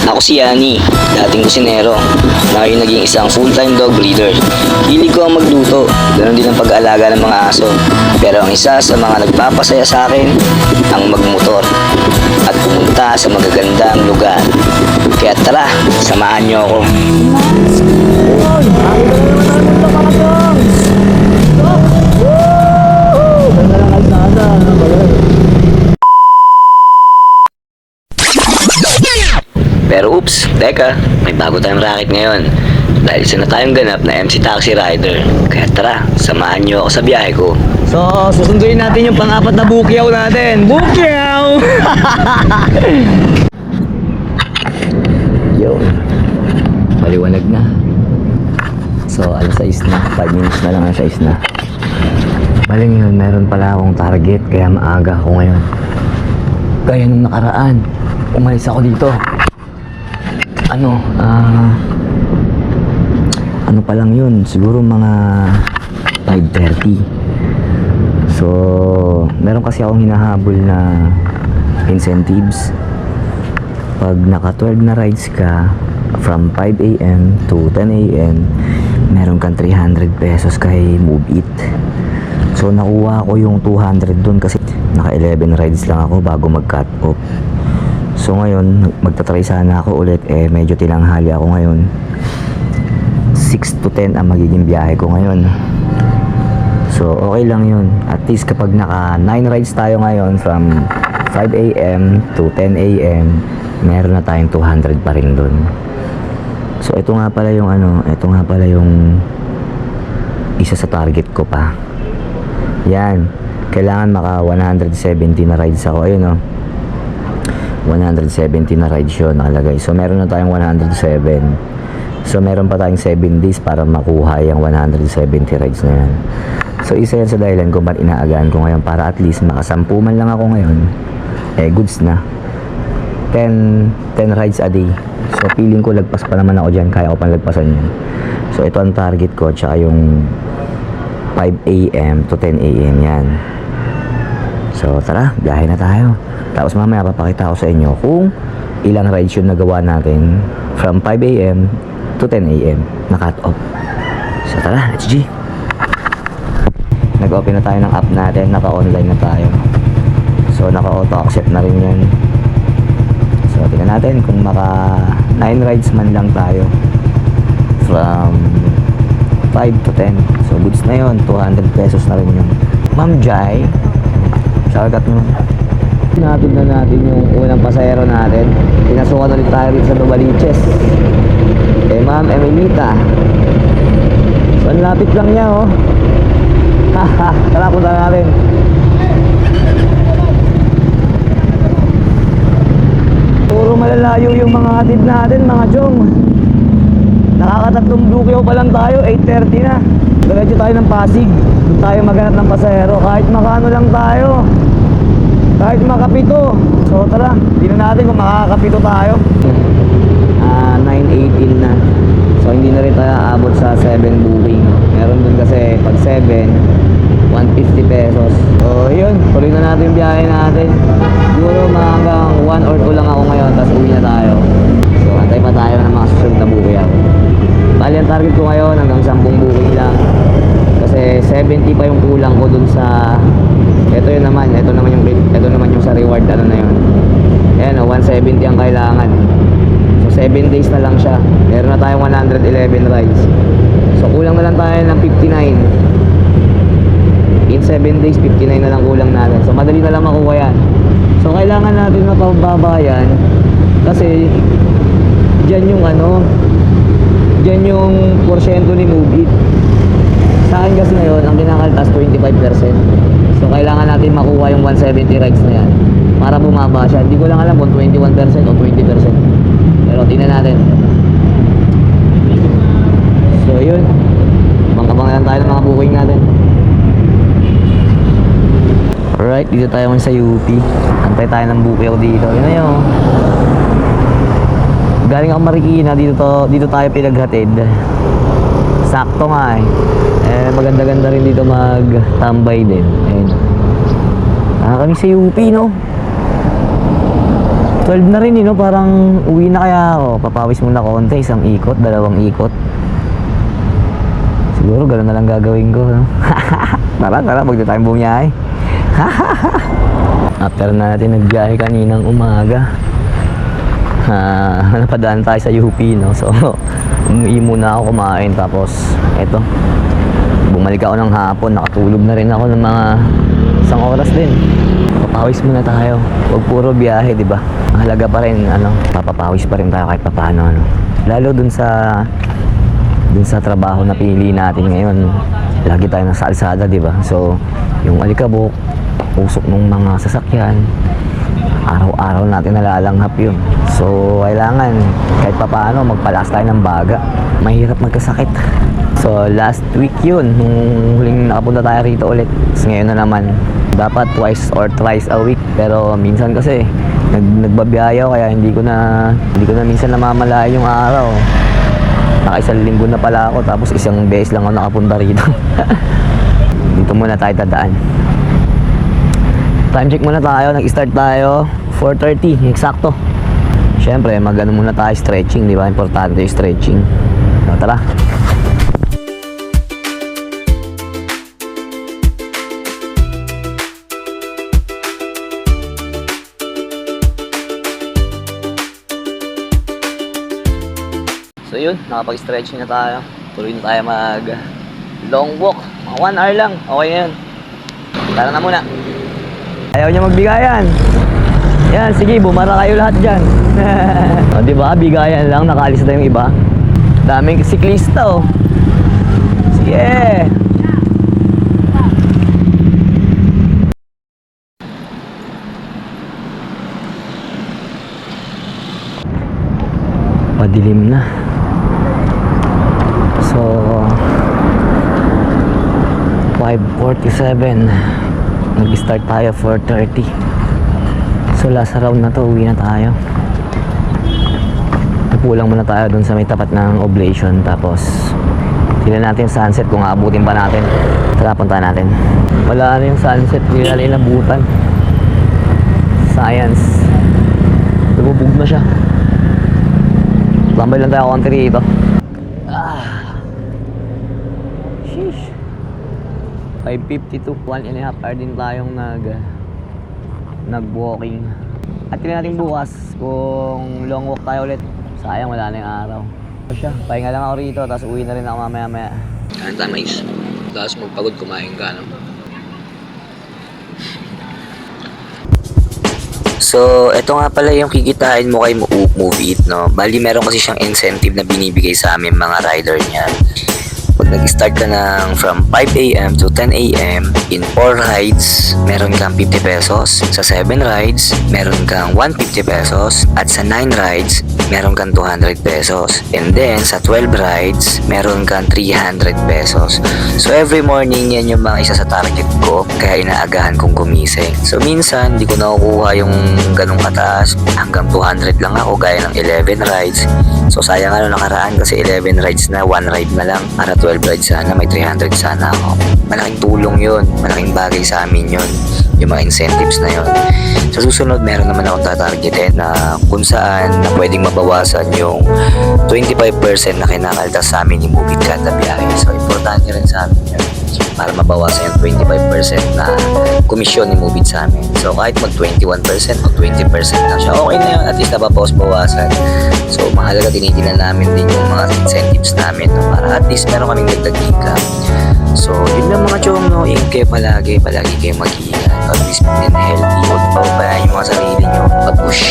Ako si Yani, dating kusinero, na ngayon naging isang full-time dog breeder. Hilig ko ang magluto, ganoon din ang pag-aalaga ng mga aso. Pero ang isa sa mga nagpapasaya sa akin, ang magmotor at pumunta sa magagandang lugar. Kaya tara, samahan niyo ako. Pero oops, teka, may bago tayong racket ngayon. Dahil isa na tayong ganap na MC Taxi Rider. Kaya tara, samahan niyo ako sa biyahe ko. So, susunduin natin yung pang-apat na bukyaw natin. Bukyaw! Yo, maliwanag na. So, alas 6 na, 5 minutes na lang alas 6 na. Bali ngayon, meron pala akong target, kaya maaga ako ngayon. Gaya nung nakaraan, umalis ako dito. Ano pa lang yun, siguro mga 5:30. So, meron kasi akong hinahabol na incentives. Pag naka 12 na rides ka from 5 a.m. to 10 a.m., meron kang 300 pesos kay Move It. So, nakuha ko yung 200 dun kasi naka 11 rides lang ako bago mag-cut off. So ngayon, magta-try sana ako ulit, medyo tinanghali ako ngayon. 6 to 10 ang magiging biyahe ko ngayon. So okay lang yun. At least kapag naka 9 rides tayo ngayon from 5 a.m. to 10 a.m., meron na tayong 200 pa rin dun. So ito nga pala yung isa sa target ko pa. Yan, kailangan maka 170 na rides ako. Ayun 170 na rides yun nakalagay. So meron na tayong 107. So meron pa tayong 7 days para makuha yung 170 rides na yan. So isa yan sa dahilan kung ba't inaagaan ko ngayon, para at least makasampu man lang ako ngayon, goods na. 10 rides a day. So feeling ko lagpas pa naman ako dyan, kaya ko pang lagpasan yan. So ito ang target ko, tsaka yung 5 a.m. to 10 a.m. yan. So tara, biyahe na tayo. Tapos mamaya papakita ko sa inyo kung ilang rides yung nagawa natin from 5 a.m. to 10 a.m. na cut off. So tara, let's G. Nag-open na tayo ng app natin, naka-online na tayo. So naka-auto accept na rin yun. So tingnan natin kung maka 9 rides man lang tayo from 5 to 10. So goods na yun, 200 pesos na rin yun. Ma'am Jai, shoutout mo. Natid na natin yung unang pasahero natin. Pinasukan ulit tayo rin sa Novaliches. Ma'am Emilita. So ang lapit lang niya Haha, tara punta natin. Puro malalayo yung mga hatid natin, mga jong. Nakakatatlong bukyaw pa lang tayo, 8:30 na. Diretso tayo ng Pasig. Doon tayo maghanap ng pasahero. Kahit makano lang tayo, kahit makapito. So tara, tingnan natin kung makakapito tayo. 9:18 na. So hindi na rin tayo aabot sa 7 booking. Meron dun kasi pag 7, 150 pesos. So yun, tuloy na natin yung biyahe natin. Siguro hanggang 1 or 2 lang ako ngayon, tapos uwi na tayo. So antay pa tayo ng mga susunod na booking. Bali ang target ko ngayon hanggang 10 booking lang. Kasi 70 pa yung kulang ko dun sa ito naman yung sa reward na yun. Ayan 170 ang kailangan. So 7 days na lang siya. Meron na tayong 111 rides. So kulang na lang tayo ng 59. In 7 days 59 na lang kulang natin. So madali na lang makuha yan. So kailangan natin mapababa yan kasi dyan yung porsyento ni Move It. Sa akin kasi ngayon ang kinakaltas 25%. So kailangan natin makuha yung 170 rides na yan para bumaba siya. Hindi ko lang alam kung 21% o 20%. Pero tingnan natin. So yun, abang-abang lang tayo ng mga booking natin. Alright, dito tayo sa UP. Antay tayo ng bukyaw dito. Yun na yun. Galing ako Marikina, dito tayo pinaghatid. Sakto nga maganda-ganda rin dito magtambay din. Ayun. Kami sa UP, no? 12 na rin no? Parang uwi na kaya ako. Papawis muna konti, isang ikot, dalawang ikot. Siguro gano'n na lang gagawin ko, no? Tara, huwag na tayong bumiyahe. After na natin nagbiyahe kaninang umaga, napadaan tayo sa UP, no? So, umuwi muna ako kumain. Tapos, eto, bumalik ako ng hapon. Nakatulog na rin ako ng mga isang oras din. Papawis muna tayo. Huwag puro biyahe, di ba? Mahalaga pa rin, papapawis pa rin tayo kahit papaano, ano? Lalo dun sa trabaho na pinili natin ngayon, lagi tayo nasa alsada, di ba? So, yung alikabok, usok ng mga sasakyan, araw-araw natin nalalanghap yun. So, kailangan kahit papaano magpalas tayo ng baga. Mahirap magkasakit. So, last week yun, nung huling nakapunta tayo rito ulit. So, ngayon na naman, dapat twice or thrice a week. Pero minsan kasi, nagbabiyahe ako, kaya hindi ko na minsan namamalayan yung araw. Naka-isang linggo na pala ako, tapos isang beses lang ako nakapunta rito. Dito muna tayo dadaan. Time check muna tayo, nag-start tayo 4:30, eksakto. Siyempre, mag-ano muna tayo, stretching, di ba? Importante yung stretching. So, tara. So yun, nakapag-stretching na tayo. Tuloy na tayo mag long walk. Mga 1 hour lang, okay na yun. Tara na muna. Ayaw niya magbigayan. Yan, sige, bumara kayo lahat dyan. O, diba, bigayan lang, nakaalis na yung iba. Daming siklista, oh. Sige. Padilim na. So, 5:47. Nag-start tayo 4:30. So, last round na to, uwi na tayo. Pupulang muna tayo dun sa may tapat ng Oblation. Tapos, tignan natin yung sunset kung aabutin pa natin. Tara, punta natin. Wala na yung sunset, hindi na inabutan. Science. Lumubog na siya. Tambay lang tayo konti rito. Sheesh. 5:52. 1.5 hour din tayong nag-walking. At tignan natin bukas kung long walk tayo ulit. Sayang, wala na yung araw. Pahinga lang ako rito, tapos uwi na rin ako mamaya-maya. Kain tayo mais. Tapos magpagod kumain ka, no? So, ito nga pala yung kikitain mo kay Move It, no? Bali, meron kasi siyang incentive na binibigay sa amin mga rider niya. Pag nag-start ka ng from 5 AM to 10 AM, in 4 rides, meron kang 50 pesos. Sa 7 rides, meron kang 150 pesos. At sa 9 rides, meron kang 200 pesos. And then, sa 12 rides, meron kang 300 pesos. So, every morning, yan yung mga isa sa target ko. Kaya inaagahan kong gumising. So, minsan, di ko nakukuha yung ganong kataas. Hanggang 200 lang ako, gaya ng 11 rides. So, sayang nakaraan kasi 11 rides na, 1 ride na lang. Para 12 rides sana, may 300 sana ako. Malaking tulong yun. Malaking bagay sa amin yun. Yung mga incentives na yun. Sa susunod, meron naman akong tatargetin na kung saan na pwedeng mabawasan yung 25% na kinakaltas sa amin ni Move It kada biyahe. So, importante rin sa amin yun para mabawasan yung 25% na komisyon ni Move It sa amin. So, kahit mag 21%, mag 20% lang siya, okay na yun. At least nababawas-bawasan. So, mahalaga tinitingnan namin din yung mga incentives namin, no? Para at least meron kaming dagdag income. So, yun lang mga chong, no? Ingat kayo palagi kayo mag-iingat. At least din healthy. Huwag pa yung mga sarili nyo. Pag-push.